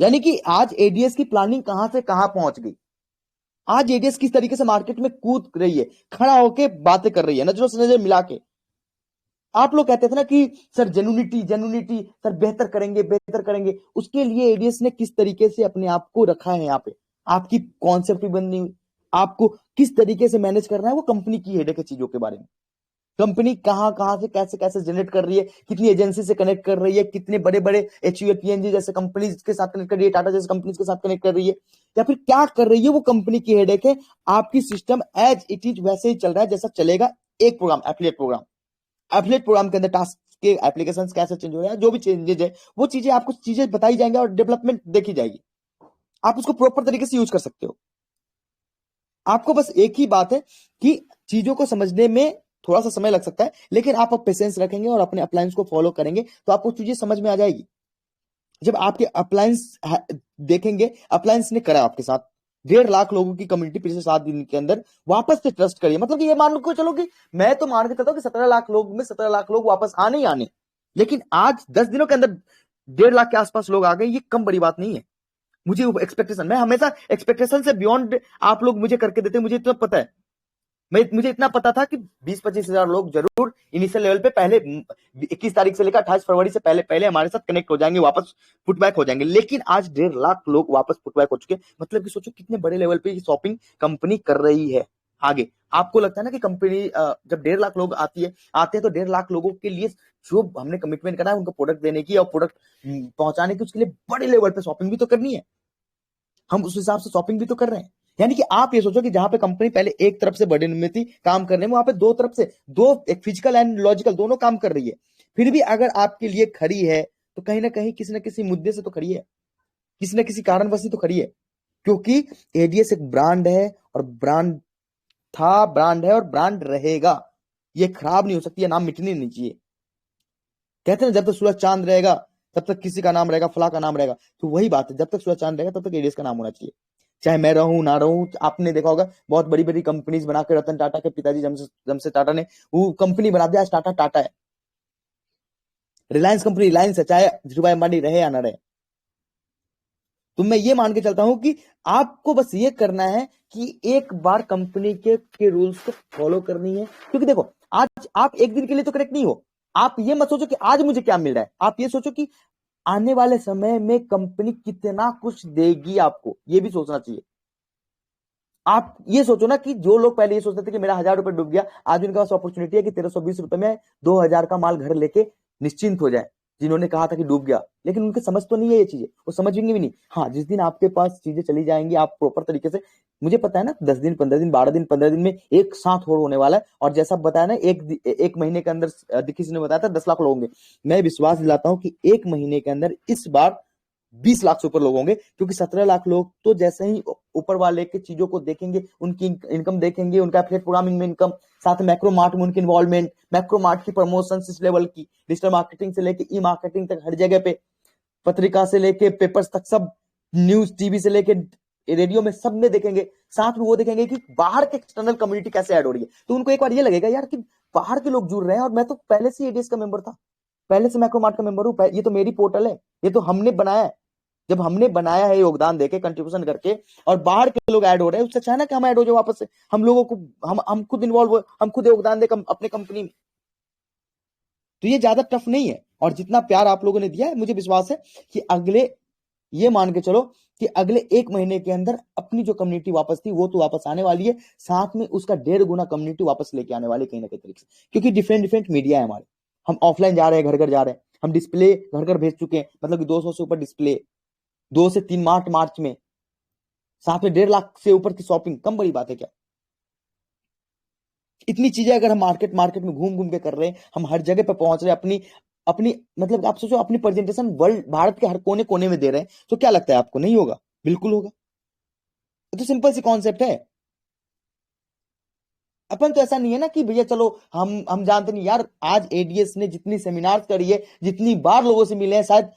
Speaker 1: यानी कि आज एडीएस की प्लानिंग कहां से कहां पहुंच गई। आज एडीएस किस तरीके से मार्केट में कूद रही है, खड़ा होके बातें कर रही है, नजरों से नजर मिला के। आप लोग कहते थे ना कि सर जेन्युइनिटी जेन्युइनिटी, सर बेहतर करेंगे बेहतर करेंगे, उसके लिए एडीएस ने किस तरीके से अपने आप को रखा है यहाँ पे। आपकी कॉन्सेप्ट भी बननी हुई, आपको किस तरीके से मैनेज करना है वो कंपनी की हेडेक है चीजों के बारे में। कंपनी कहां कहां से कैसे कैसे जनरेट कर रही है, कितनी एजेंसी से कनेक्ट कर रही है, कितने बड़े बड़े एचयूएल पीएनजी जैसे कंपनी के साथ कनेक्ट कर रही है, टाटा जैसे कंपनी के साथ कनेक्ट कर रही है, या फिर क्या कर रही है, वो कंपनी की हेडेक है। आपकी सिस्टम एज इट इज वैसे ही चल रहा है जैसा चलेगा। एक प्रोग्राम एफिलिएट प्रोग्राम के अंदर टास्क के एप्लीकेशन कैसे चेंज हो रहा है, जो भी चेंजेज है वो चीजें आपको चीजें बताई जाएंगे और डेवलपमेंट देखी जाएगी। आप उसको प्रॉपर तरीके से यूज कर सकते हो। आपको बस एक ही बात है कि चीजों को समझने में थोड़ा सा समय लग सकता है, लेकिन आप पेशेंस रखेंगे और अपने अप्लायंस को फॉलो करेंगे तो आपको चीजें समझ में आ जाएगी। जब आपके अप्लायंस देखेंगे, अप्लायंस ने करा आपके साथ, 1.5 लाख लोगों की कम्युनिटी पिछले 7 दिन के अंदर वापस से ट्रस्ट करिए। मतलब कि ये मान लो चलो कि मैं तो मान के चलता हूं कि 17 लाख लोग में 17 लाख लोग वापस आने ही आने, लेकिन आज 10 दिनों के अंदर 1.5 लाख के आसपास लोग आ गए, ये कम बड़ी बात नहीं है। मुझे एक्सपेक्टेशन, मैं हमेशा एक्सपेक्टेशन से बियॉन्ड आप लोग मुझे करके देते हैं, मुझे इतना पता है। मुझे इतना पता था कि 20-25 हजार लोग जरूर इनिशियल लेवल पे पहले 21 तारीख से लेकर 28 फरवरी से पहले पहले हमारे साथ कनेक्ट हो जाएंगे, वापस पुटबैक हो जाएंगे। लेकिन आज 1.5 लाख लोग वापस पुटबैक हो चुके। मतलब कि सोचो कितने बड़े लेवल पे शॉपिंग कंपनी कर रही है आगे। आपको लगता है ना कि कंपनी जब 1.5 लाख लोग आते हैं तो 1.5 लाख लोगों के लिए जो हमने कमिटमेंट करा है उनको प्रोडक्ट देने की और प्रोडक्ट पहुंचाने की, उसके लिए बड़े लेवल पे शॉपिंग भी तो करनी है। हम उस हिसाब से शॉपिंग भी तो कर रहे हैं। यानी कि आप ये सोचो कि जहां पे कंपनी पहले एक तरफ से बर्डन में थी काम करने में, वहां पे दो तरफ से, दो, एक फिजिकल एंड लॉजिकल दोनों काम कर रही है। फिर भी अगर आपके लिए खड़ी है तो कहीं ना कहीं किसी न किसी मुद्दे से तो खड़ी है, किसी न किसी कारणवश ही तो खड़ी है। क्योंकि एडीएस एक ब्रांड है और ब्रांड था, ब्रांड है और ब्रांड रहेगा। ये खराब नहीं हो सकती, ये नाम मिटनी नहीं चाहिए। कहते हैं जब तक सूरज चांद रहेगा तब तक किसी का नाम रहेगा, फला का नाम रहेगा। तो वही बात है, जब तक सूरज चांद रहेगा तब तक एडीएस का नाम होना चाहिए, चाहे मैं रहूं ना रहूं। आपने देखा होगा बहुत बड़ी बड़ी कंपनीज बनाकर, रतन टाटा के पिताजी जमशेद टाटा ने वो कंपनी बना दिया, आज टाटा टाटा है। रिलायंस कंपनी रिलायंस है, चाहे धीरूभाई अंबानी रहे या ना रहे। तो मैं ये मान के चलता हूं कि आपको बस ये करना है कि एक बार कंपनी के रूल्स को फॉलो करनी है। क्योंकि देखो, आज आप एक दिन के लिए तो करेक्ट नहीं हो। आप ये मत सोचो कि आज मुझे क्या मिल रहा है, आप ये सोचो कि आने वाले समय में कंपनी कितना कुछ देगी आपको, ये भी सोचना चाहिए। आप ये सोचो ना कि जो लोग पहले ये सोचते थे कि मेरा 1,000 रुपए डूब गया, आज उनके पास अपॉर्चुनिटी है कि 1,320 रुपए में 2,000 का माल घर लेके निश्चिंत हो जाए। जिन्होंने कहा था कि डूब गया, लेकिन उनके समझ तो नहीं है ये चीजें, वो समझेंगे भी नहीं। हाँ, जिस दिन आपके पास चीजें चली जाएंगी, आप प्रॉपर तरीके से, मुझे पता है ना 10 दिन 15 दिन 12 दिन 15 दिन में एक साथ होने वाला है। और जैसा बताया ना, एक महीने के अंदर किसी ने बताया था 10 लाख लोग होंगे। मैं विश्वास दिलाता हूं कि एक महीने के अंदर इस बार 20 लाख से ऊपर लोग होंगे। क्योंकि 17 लाख लोग तो जैसे ही ऊपर वाले के चीजों को देखेंगे, उनकी इनकम देखेंगे, उनका एफिलिएट प्रोग्रामिंग में इनकम, साथ में मैक्रो मार्ट में उनकी इन्वॉल्वमेंट, मैक्रो मार्ट की प्रमोशन इस लेवल की, डिजिटल मार्केटिंग से लेके ई मार्केटिंग तक हर जगह पे, पत्रिका से लेके पेपर्स तक, सब न्यूज टीवी से लेके रेडियो में, सब में देखेंगे। साथ में वो देखेंगे कि बाहर के एक्सटर्नल कम्युनिटी कैसे ऐड हो रही है। तो उनको एक बार ये लगेगा यार कि बाहर के लोग जुड़ रहे हैं, और मैं तो पहले से एडीएस का मेंबर था, पहले से मैक्रो मार्ट का मेंबर हूं, ये तो मेरी पोर्टल है, ये तो हमने बनाया है। जब हमने बनाया है योगदान देके, कंट्रीब्यूशन करके, और बाहर के लोग ऐड हो रहे हैं, उससे अच्छा है ना कि हम ऐड हो जाए वापस से। हम लोगों को, हम खुद इन्वॉल्व हो, हम खुद योगदान दे अपने कंपनी में। तो ये ज्यादा टफ नहीं है। और जितना प्यार आप लोगों ने दिया है, मुझे विश्वास है कि अगले, ये मान के चलो कि अगले एक महीने के अंदर अपनी जो कम्युनिटी वापस थी वो तो वापस आने वाली है, साथ में उसका 1.5 गुना कम्युनिटी वापस लेके आने वाली कहीं ना कहीं तरीके से। क्योंकि डिफरेंट डिफरेंट मीडिया है हमारे, हम ऑफलाइन जा रहे हैं, घर घर जा रहे हैं, हम डिस्प्ले घर घर भेज चुके हैं, मतलब कि 200 से ऊपर डिस्प्ले, 2 से 3 मार्च में, साथ में 1.5 लाख से ऊपर की शॉपिंग, कम बड़ी बात है क्या? इतनी चीजें अगर हम मार्केट मार्केट में घूम घूम के कर रहे हैं, हम हर जगह पे पहुंच रहे हैं, अपनी अपनी मतलब आप सोचो, अपनी प्रेजेंटेशन वर्ल्ड, भारत के हर कोने कोने में दे रहे हैं, तो क्या लगता है आपको नहीं होगा? बिल्कुल होगा। तो सिंपल सी कॉन्सेप्ट है। अपन तो ऐसा नहीं है ना कि भैया चलो हम जानते नहीं यार। आज एडीएस ने जितनी सेमिनार करी है, जितनी बार लोगों से मिले हैं, शायद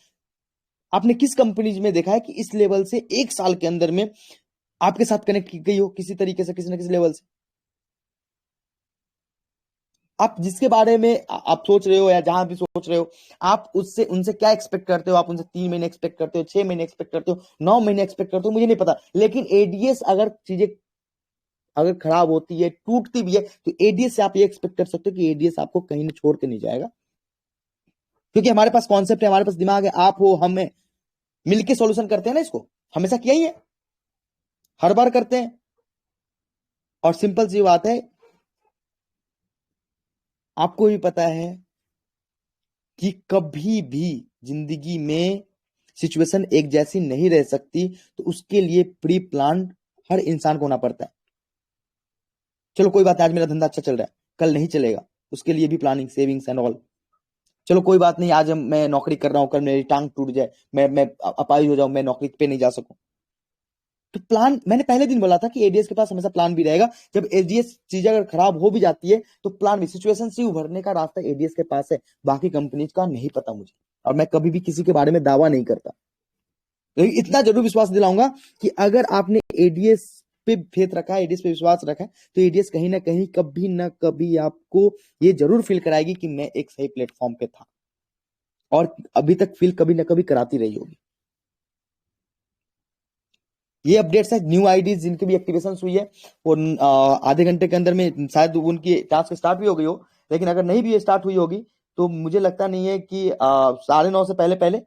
Speaker 1: आपने किस कंपनीज में देखा है कि इस लेवल से एक साल के अंदर में आपके साथ कनेक्ट की गई हो किसी तरीके से, किसी ना किसी लेवल से। आप जिसके बारे में आप सोच रहे हो या जहां भी सोच रहे हो, आप उससे उनसे क्या एक्सपेक्ट करते हो? आप उनसे 3 महीने एक्सपेक्ट करते हो, 6 महीने एक्सपेक्ट करते हो, 9 महीने एक्सपेक्ट करते हो, मुझे नहीं पता। लेकिन एडीएस अगर चीजें अगर खराब होती है, टूटती भी है, तो एडीएस से आप ये एक्सपेक्ट कर सकते हो कि एडीएस आपको कहीं नहीं छोड़ के नहीं जाएगा। क्योंकि हमारे पास कॉन्सेप्ट है, हमारे पास दिमाग है, आप हो, हम मिलके सॉल्यूशन करते हैं ना इसको। हमेशा किया ही है, हर बार करते हैं। और सिंपल सी बात है, आपको भी पता है कि कभी भी जिंदगी में सिचुएशन एक जैसी नहीं रह सकती, तो उसके लिए प्री प्लान हर इंसान को होना पड़ता है। चलो कोई बात नहीं, आज मेरा धंधा अच्छा चल रहा है, कल नहीं चलेगा, उसके लिए भी प्लानिंग, सेविंग्स एंड ऑल। चलो कोई बात नहीं, आज मैं नौकरी कर रहा हूं, कल मेरी टांग टूट जाए, मैं अपाहिज हो जाऊं, मैं नौकरी पे नहीं जा सकूं, तो प्लान, मैंने पहले दिन बोला था कि एडीएस के पास हमेशा प्लान भी रहेगा। जब एडीएस चीजें अगर खराब हो भी जाती है, तो प्लान भी, सिचुएशन से उभरने का रास्ता एडीएस के पास है, बाकी कंपनीज का नहीं पता मुझे। और मैं कभी भी किसी के बारे में दावा नहीं करता, लेकिन इतना जरूर विश्वास दिलाऊंगा कि अगर आपने एडीएस पे फेथ रखा है, एडीएस पे विश्वास रखा है, तो एडीएस कहीं ना कहीं कभी ना कभी आपको ये जरूर फील कराएगी कि मैं एक सही प्लेटफॉर्म पे था, और अभी तक फील कभी ना कभी कराती रही होगी। ये अपडेट्स है न्यू आईडीज जिनकी भी एक्टिवेशन हुई है, और आधे घंटे के अंदर में शायद उनकी टास्क स्टार्ट भी हो गई हो। लेकिन अगर नहीं भी स्टार्ट हुई होगी, तो मुझे लगता नहीं है कि 9:30 से पहले पहले,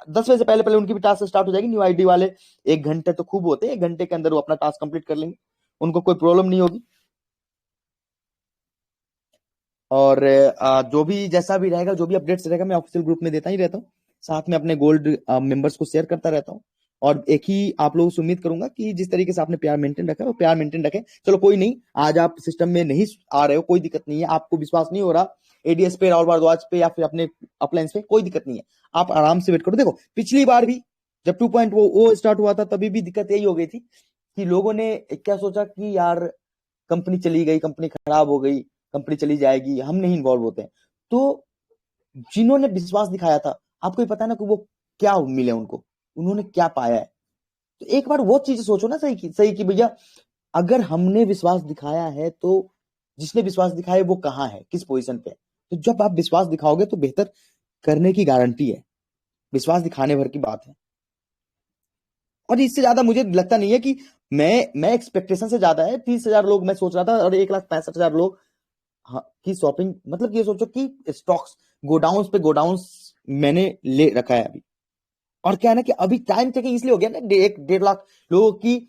Speaker 1: 10 बजे से पहले पहले उनकी भी टास्क स्टार्ट हो जाएगी। न्यू आईडी वाले 1 घंटे तो खूब होते हैं, 1 घंटे के अंदर वो अपना टास्क कंप्लीट कर लेंगे, उनको कोई प्रॉब्लम नहीं होगी। और जो भी जैसा भी रहेगा, जो भी अपडेट्स रहेगा, मैं ऑफिशियल ग्रुप में देता ही रहता हूँ, साथ में अपने गोल्ड मेंबर्स को शेयर करता रहता हूँ। और एक ही आप लोगों से उम्मीद करूंगा कि जिस तरीके से आपने प्यार मेंटेन रखा है, वो प्यार मेंटेन रखें। चलो कोई नहीं, आज आप सिस्टम में नहीं आ रहे हो, कोई दिक्कत नहीं है, आपको विश्वास नहीं हो रहा एडीएस पे, राहुल भारद्वाज पे, या फिर अपने अपलायंस पे, कोई दिक्कत नहीं है, आप आराम से वेट करो। देखो पिछली बार भी जब 2.0 स्टार्ट हुआ था, तभी भी दिक्कत यही हो गई थी कि लोगों ने क्या सोचा कि यार कंपनी चली गई, कंपनी खराब हो गई, कंपनी चली जाएगी, हम नहीं इन्वॉल्व होते हैं। तो जिन्होंने विश्वास दिखाया था, आपको ही पता है ना कि वो क्या मिले उनको, उन्होंने क्या पाया है। तो एक बार वो चीज सोचो ना, सही कि भैया अगर हमने विश्वास दिखाया है, तो जिसने विश्वास दिखाया वो कहाँ है, किस पोजीशन पे है। तो जब आप विश्वास दिखाओगे तो बेहतर करने की गारंटी है, विश्वास दिखाने भर की बात है। और इससे ज्यादा मुझे लगता नहीं है कि मैं एक्सपेक्टेशन से ज्यादा है 30,000 लोग मैं सोच रहा था और 1,65,000 लोग, हाँ, की शॉपिंग, मतलब ये सोचो कि स्टॉक्स गोडाउन पे गोडाउन मैंने ले रखा है अभी। और क्या है ना कि अभी टाइम टेकिंग इसलिए हो गया ना, 1.5 लाख लोगों की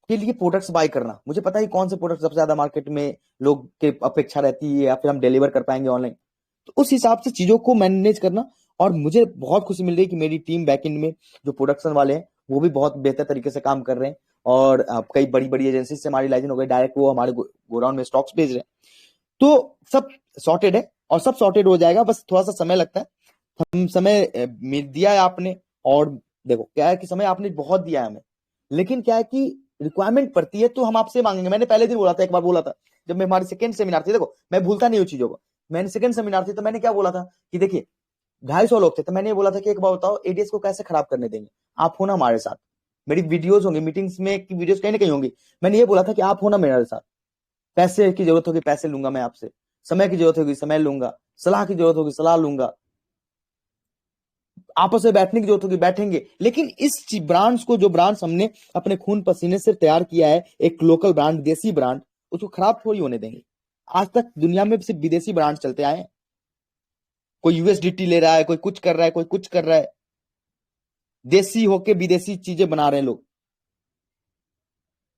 Speaker 1: के लिए प्रोडक्ट्स बाय करना। मुझे पता है कौन से प्रोडक्ट सबसे ज्यादा मार्केट में लोग के अपेक्षा रहती है या फिर हम डिलीवर कर पाएंगे ऑनलाइन। तो उस हिसाब से चीजों को मैनेज करना। और मुझे बहुत खुशी मिल रही है कि मेरी टीम बैकएंड में जो प्रोडक्शन वाले हैं वो भी बहुत बेहतर तरीके से काम कर रहे हैं। और कई बड़ी बड़ी एजेंसी से हमारी लाइजन हो गई, डायरेक्ट वो हमारे गोडाउन में स्टॉक्स भेज रहे हैं। तो सब सॉर्टेड है और सब सॉर्टेड हो जाएगा, बस थोड़ा सा समय लगता है। हम समय दिया है आपने। और देखो क्या है कि समय आपने बहुत दिया है हमें, लेकिन क्या है कि रिक्वायरमेंट पड़ती है तो हम आपसे मांगेंगे। मैंने पहले दिन बोला था, एक बार बोला था जब मैं हमारी सेकंड सेमिनार थी, देखो मैं भूलता नहीं हूँ चीजों को। मैंने सेकंड सेमिनार थी तो मैंने क्या बोला था कि देखिए 250 लोग थे, तो मैंने ये बोला था कि एक बार बताओ एडीएस को कैसे खराब करने देंगे, आप हो ना हमारे साथ। मेरी वीडियोस होंगी, मीटिंग्स में की वीडियोस कहीं ना कहीं होंगी। मैंने ये बोला था कि आप हो ना मेरे साथ। पैसे की जरूरत होगी पैसे लूंगा मैं आपसे, समय की जरूरत होगी समय लूंगा, सलाह की जरूरत होगी सलाह लूंगा, आपस में बैठने की जरूरत होगी बैठेंगे। लेकिन इस ब्रांड्स को, जो ब्रांड्स हमने अपने खून पसीने से तैयार किया है, एक लोकल ब्रांड देसी ब्रांड, उसको खराब थोड़ी होने देंगे। आज तक दुनिया में सिर्फ विदेशी ब्रांड चलते आए हैं। कोई यूएसडीटी ले रहा है, कोई कुछ कर रहा है, कोई कुछ कर रहा है। देसी होके विदेशी चीजें बना रहे हैं लोग।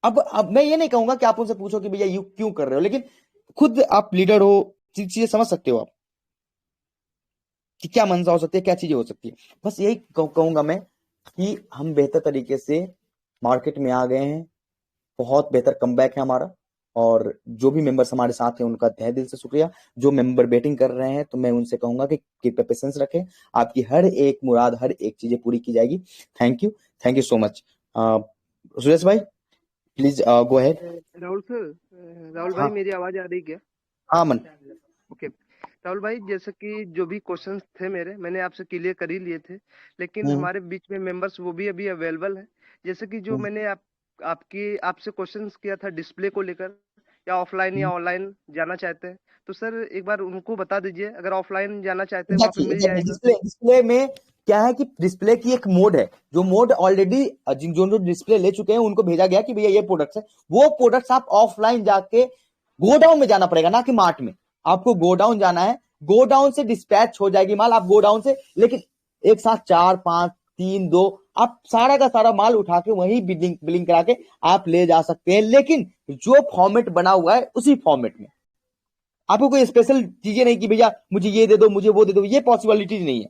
Speaker 1: अब मैं ये नहीं कहूंगा कि आप उनसे पूछो कि भैया यू क्यों कर रहे हो, लेकिन खुद आप लीडर हो, चीजें समझ सकते हो आप कि क्या मंशा हो सकती है, क्या चीजें हो सकती है। बस यही कहूंगा मैं कि हम बेहतर तरीके से मार्केट में आ गए हैं। बहुत बेहतर कमबैक है हमारा। और जो भी मेंबर्स हमारे साथ हैं उनका तहे दिल से शुक्रिया। जो मेंबर बेटिंग कर रहे हैं तो मैं उनसे कहूंगा कि कृपया पेशेंस रखें, आपकी हर एक मुराद, हर एक चीजें पूरी की जाएगी। Thank you, thank you so much. Suresh भाई please go ahead.
Speaker 2: Rahul sir, Rahul भाई
Speaker 1: हाँ
Speaker 2: मेरी आवाज आ रही क्या?
Speaker 1: हाँ मन।
Speaker 2: ओके। राहुल भाई, जैसे कि जो भी क्वेश्चंस थे मेरे, मैंने आपसे क्लियर कर ही लिए थे, लेकिन
Speaker 1: हम्म
Speaker 2: हमारे बीच में मेंबर्स वो भी अभी अवेलेबल है। जैसे कि जो
Speaker 1: हम्म
Speaker 2: मैंने आपकी आपसे क्वेश्चंस किया था डिस्प्ले को लेकर, या ऑफलाइन या
Speaker 1: हम्म।
Speaker 2: ऑनलाइन जाना चाहते हैं, तो सर एक बार उनको बता दीजिए। अगर ऑफलाइन जाना चाहते हैं वहां पे
Speaker 1: देखिए
Speaker 2: मिल
Speaker 1: देखिए
Speaker 2: जाएगा?
Speaker 1: डिस्प्ले डिस्प्ले में क्या है कि डिस्प्ले की एक मोड है, जो मोड ऑलरेडी जिन जो जो डिस्प्ले ले चुके हैं उनको भेजा गया कि भैया ये प्रोडक्ट्स है। वो प्रोडक्ट्स आप ऑफलाइन जाके गोडाउन में जाना पड़ेगा, ना कि मार्ट में। आपको गोडाउन जाना है, गोडाउन से डिस्पैच हो जाएगी माल, आप गोडाउन से, लेकिन एक साथ 4 5 3 2 आप सारा का सारा माल उठा के वही बिलिंग बिलिंग करा के आप ले जा सकते हैं। लेकिन जो फॉर्मेट बना हुआ है उसी फॉर्मेट में, आपको कोई स्पेशल चीजें नहीं कि भैया मुझे ये दे दो मुझे वो दे दो, ये पॉसिबिलिटी नहीं है।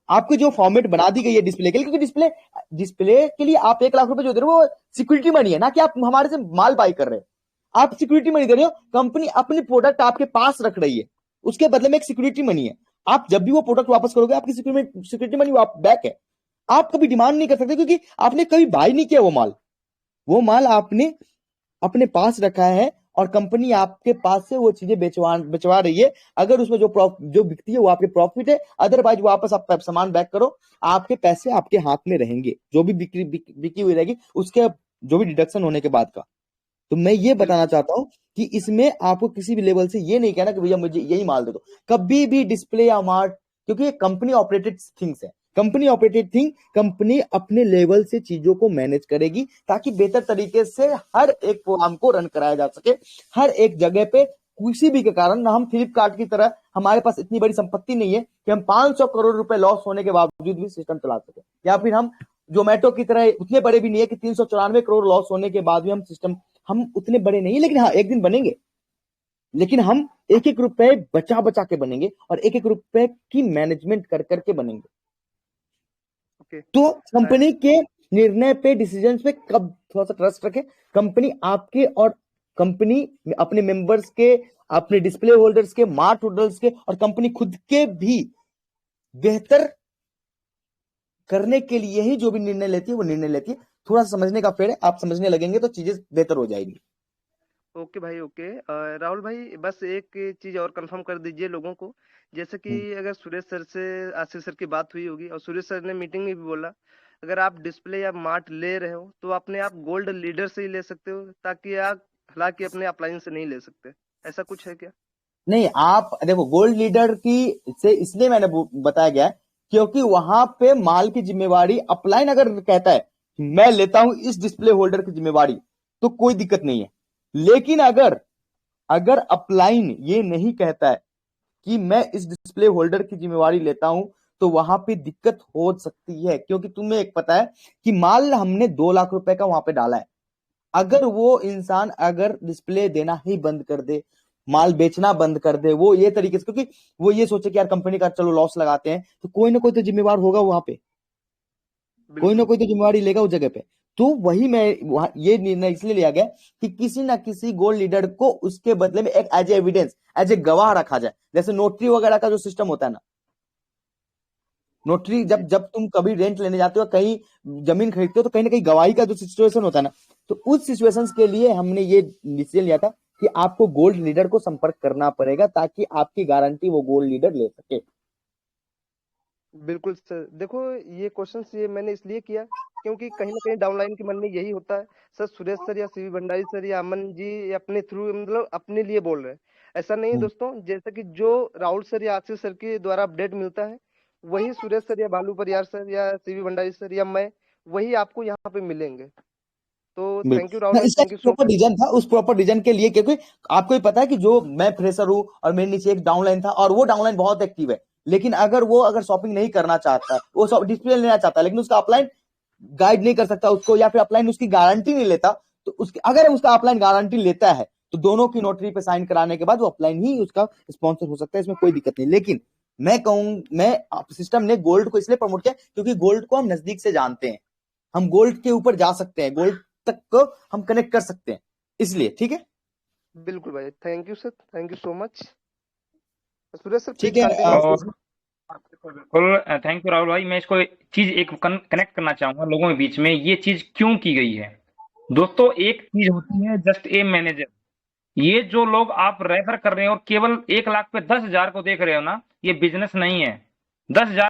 Speaker 1: आपको जो फॉर्मेट बना दी गई है डिस्प्ले के लिए, क्योंकि डिस्प्ले डिस्प्ले के लिए आप 1 लाख रुपए जो दे रहे हो वो सिक्योरिटी मनी है, ना कि आप हमारे से माल बाई कर रहे हो। आप सिक्योरिटी मनी दे रहे हो, कंपनी अपनी प्रोडक्ट आपके पास रख रही है, उसके बदले में एक सिक्योरिटी मनी है। आप जब भी वो प्रोडक्ट वापस करोगे आपकी सिक्योरिटी मनी बैक है। आप कभी डिमांड नहीं कर सकते क्योंकि आपने कभी बाई नहीं किया वो माल। वो माल आपने अपने पास रखा है और कंपनी आपके पास से वो चीजें बेचवा रही है। अगर उसमें जो बिकती है वो आपके प्रॉफिट है, अदरवाइज वापस आप सामान बैक करो, आपके पैसे आपके हाथ में रहेंगे, जो भी बिकी हुई रहेगी उसके जो भी डिडक्शन होने के बाद का। तो मैं ये बताना
Speaker 2: बिल्कुल।
Speaker 1: चाहता हूं कि इसमें आपको किसी भी लेवल से ये नहीं कहना कि भैया मुझे यही माल दे दो। कभी भी डिस्प्ले या मार्ट, क्योंकि ये कंपनी ऑपरेटेड थिंग्स है, कंपनी ऑपरेटेड थिंग, कंपनी अपने लेवल से चीजों को मैनेज करेगी ताकि बेहतर तरीके से हर एक प्रोग्राम को रन कराया जा सके। हर एक जगह पे किसी भी के कारण ना, हम फ्लिपकार्ट की तरह हमारे पास इतनी बड़ी संपत्ति नहीं है कि हम 500 करोड़ रुपए लॉस होने के बावजूद भी सिस्टम चला सके, या फिर हम जोमेटो की तरह उतने बड़े भी नहीं है कि 394 करोड़ लॉस होने के बाद भी हम सिस्टम, हम उतने बड़े नहीं है, लेकिन हाँ एक दिन बनेंगे। लेकिन हम एक एक रुपए बचा बचा के बनेंगे और एक एक रुपए की मैनेजमेंट कर करके बनेंगे।
Speaker 2: ओके।
Speaker 1: तो कंपनी के निर्णय पे, डिसीजन पे कब थोड़ा सा ट्रस्ट रखें। कंपनी आपके और कंपनी अपने मेंबर्स के, अपने डिस्प्ले होल्डर्स के, मार्ट होल्डर्स के और कंपनी खुद के भी बेहतर करने के लिए ही जो भी निर्णय लेती है वो निर्णय लेती है। थोड़ा सा समझने का फेर है, आप समझने लगेंगे तो चीजें बेहतर हो जाएगी।
Speaker 2: ओके भाई, ओके। राहुल भाई, बस एक चीज और कंफर्म कर दीजिए लोगों को। जैसे कि अगर सुरेश सर से आशीष सर की बात हुई होगी और सुरेश सर ने मीटिंग में भी बोला, अगर आप डिस्प्ले या मार्ट ले रहे हो तो अपने आप गोल्ड लीडर से ही ले सकते हो, ताकि आप हालांकि अपने अपलाइन से नहीं ले सकते। ऐसा कुछ है क्या?
Speaker 1: नहीं, आप देखो गोल्ड लीडर की से इसलिए मैंने बताया गया है क्योंकि वहां पे माल की जिम्मेवारी अपलाइन अगर कहता है कि मैं लेता हूं इस डिस्प्ले होल्डर की जिम्मेवारी, तो कोई दिक्कत नहीं है। लेकिन अगर अगर अपलाइन ये नहीं कहता है कि मैं इस डिस्प्ले होल्डर की जिम्मेवारी लेता हूं, तो वहां पे दिक्कत हो सकती है। क्योंकि तुम्हें एक पता है कि माल हमने 2 लाख रुपए का वहां पे डाला है, अगर वो इंसान अगर डिस्प्ले देना ही बंद कर दे, माल बेचना बंद कर दे, वो ये तरीके से, क्योंकि वो ये सोचे कि यार कंपनी का चलो लॉस लगाते हैं, तो कोई ना कोई तो जिम्मेवार होगा वहां पे, कोई ना
Speaker 2: बिल्कुल।
Speaker 1: कोई तो जिम्मेवारी लेगा उस जगह पे। तो वही मैं ये निर्णय इसलिए लिया गया कि किसी ना किसी गोल्ड लीडर को उसके बदले में एक as a evidence, as a गवाह रखा जाए। जैसे नोटरी वगैरह का जो सिस्टम होता है ना, नोटरी जब
Speaker 2: जी।
Speaker 1: जब तुम कभी रेंट लेने जाते हो, कहीं जमीन खरीदते हो, तो कहीं ना कहीं गवाही का जो सिचुएशन होता है ना, तो उस सिचुएशन के लिए हमने ये डिसीजन लिया था कि आपको गोल्ड लीडर को संपर्क करना पड़ेगा ताकि आपकी गारंटी वो गोल्ड लीडर ले सके।
Speaker 2: बिल्कुल सर, देखो ये क्वेश्चन ये मैंने इसलिए किया क्योंकि कहीं ना कहीं डाउनलाइन के मन में यही होता है सर, सुरेश सर या सीवी भंडारी सर या अमन जी ये अपने थ्रू मतलब अपने लिए बोल रहे हैं। ऐसा नहीं है
Speaker 1: हम्म,
Speaker 2: दोस्तों, जैसे कि जो राहुल सर या आशीष सर के द्वारा अपडेट मिलता है, वही सुरेश सर या भालू परियार सर या सीवी भंडारी सर या मैं, वही आपको यहाँ पे मिलेंगे। तो थैंक यू
Speaker 1: बिल्कुल
Speaker 2: राहुल
Speaker 1: ना,
Speaker 2: भाई,
Speaker 1: इसका
Speaker 2: thank you so
Speaker 1: proper
Speaker 2: much.
Speaker 1: Reason था, उस प्रॉपर रीजन के लिए, क्योंकि आपको ही पता है कि जो मैं फ्रेशर हूं और मेरे नीचे एक डाउनलाइन था और वो डाउनलाइन बहुत एक्टिव है, लेकिन अगर वो अगर शॉपिंग नहीं करना चाहता, वो डिस्प्ले लेना चाहता है, लेकिन उसका अपलाइन गाइड नहीं कर सकता उसको, या फिर अपलाइन उसकी गारंटी नहीं लेता, तो उसकी अगर उसका अपलाइन गारंटी लेता है, तो दोनों की नोटरी पे साइन कराने के बाद वो अपलाइन ही उसका स्पॉन्सर हो सकता है, इसमें कोई दिक्कत नहीं। लेकिन मैं कहूं, मैं सिस्टम ने गोल्ड को इसलिए प्रमोट किया क्योंकि गोल्ड को हम नजदीक से जानते हैं, हम गोल्ड के ऊपर जा सकते हैं, गोल्ड तक को हम कनेक्ट कर सकते हैं, इसलिए ठीक है।
Speaker 2: बिल्कुल भाई, thank you sir, thank you so much. Suresh sir
Speaker 1: ठीक
Speaker 2: प्लीज
Speaker 1: है
Speaker 2: कंटिन्यू।
Speaker 3: और बिल्कुल बिल्कुल थैंक यू राहुल भाई। मैं इसको एक चीज एक कनेक्ट करना चाहूंगा लोगों के बीच में, ये चीज क्यों की गई है। दोस्तों एक चीज होती है जस्ट ए मैनेजर, ये जो लोग आप रेफर कर रहे हो और केवल 1 लाख पे 10,000 को देख रहे हो ना, ये बिजनेस नहीं है। 10,000